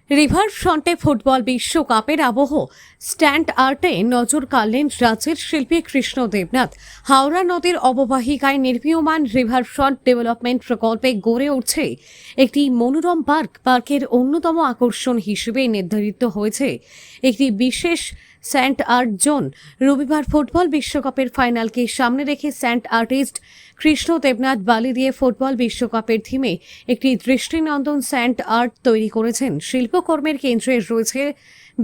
রিভারফ্রন্টে football বিশ্বকাপের আবহ stand আর্টে নজর কাড়লেন রাজ্যের শিল্পী কৃষ্ণ দেবনাথ। হাওড়া নদীর অববাহিকায় নির্মীয়মান রিভারফ্রন্ট ডেভেলপমেন্ট প্রকল্পে গড়ে উঠছে একটি মনোরম পার্ক। পার্কের অন্যতম আকর্ষণ হিসেবে নির্ধারিত হয়েছে একটি বিশেষ স্যান্ড আর্ট জোন। রবিবার ফুটবল বিশ্বকাপের ফাইনালকে সামনে রেখে স্যান্ড আর্টিস্ট কৃষ্ণ দেবনাথ বালি দিয়ে ফুটবল বিশ্বকাপের থিমে একটি দৃষ্টিনন্দন স্যান্ড আর্ট তৈরি করেছেন। শিল্পকর্মের কেন্দ্রে রয়েছে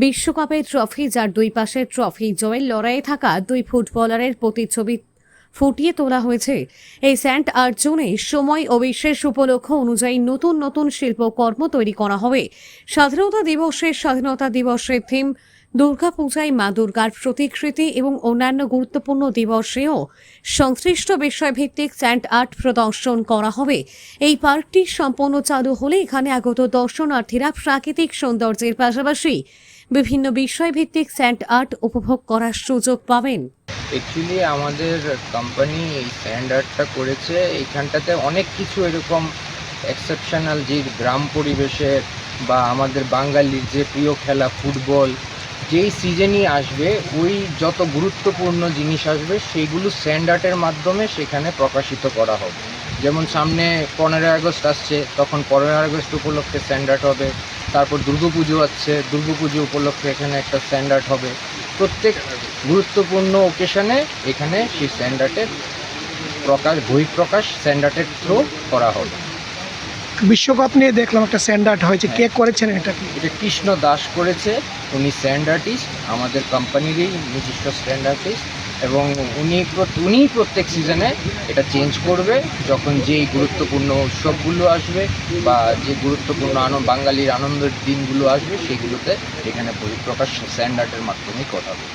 বিশ্বকাপের ট্রফি, যার দুই পাশে ট্রফি জয়ের লড়াইয়ে থাকা দুই ফুটবলারের প্রতিচ্ছবি ফুটিয়ে তোলা হয়েছে। এই স্যান্ড আর্ট জোনে সময় ও বিশেষ উপলক্ষ অনুযায়ী নতুন নতুন শিল্পকর্ম তৈরি করা হবে। স্বাধীনতা দিবসের থিম দুর্গাপূজায় মা দুর্গার প্রতিকৃতি এবং অন্যান্য গুরুত্বপূর্ণ দিবসেও সংশ্লিষ্ট বিষয়ভিত্তিক স্যান্ড আর্ট প্রদর্শন করা হবে। এই পার্কটি সম্পূর্ণ চালু হলে এখানে আগত দর্শনার্থীরা প্রাকৃতিক সৌন্দর্যের পাশাপাশি বিভিন্ন বিষয়ভিত্তিক স্যান্ড আর্ট উপভোগ করার সুযোগ পাবেন। অ্যাকচুয়ালি আমাদের কোম্পানি এই স্যান্ড আর্টটা করেছে। এইখানটাতে অনেক কিছু এরকম এক্সেপশনাল, যে গ্রাম পরিবেশের বা আমাদের বাঙালির যে প্রিয় খেলা ফুটবল, যেই সিজনই আসবে ওই যত গুরুত্বপূর্ণ জিনিস আসবে সেইগুলো স্যান্ড আর্টের মাধ্যমে সেখানে প্রকাশিত করা হবে। যেমন সামনে 15ই আগস্ট আসছে, তখন 15ই আগস্ট উপলক্ষে স্যান্ড আর্ট হবে। তারপর দুর্গাপুজো আসছে, দুর্গাপুজো উপলক্ষে এখানে একটা স্যান্ড আর্ট হবে। প্রত্যেক গুরুত্বপূর্ণ ওকেশনে এখানে সেই স্যান্ড আর্টের বহিঃপ্রকাশ স্যান্ড আর্টের থ্রু করা হবে। বিশ্বকাপ নিয়ে দেখলাম একটা স্যান্ড আর্ট হয়েছে, কে করেছেন এটা? এটা কৃষ্ণ দাস করেছে। উনি স্যান্ড আর্টিস্ট, আমাদের কোম্পানিরই নিজস্ব স্যান্ড আর্টিস্ট, এবং উনি প্রত্যেক সিজনে এটা চেঞ্জ করবে যখন যেই গুরুত্বপূর্ণ উৎসবগুলো আসবে বা যে গুরুত্বপূর্ণ বাঙালির আনন্দের দিনগুলো আসবে, সেগুলোতে এখানে বহিঃপ্রকাশ স্যান্ড আর্টের মাধ্যমেই করা হবে।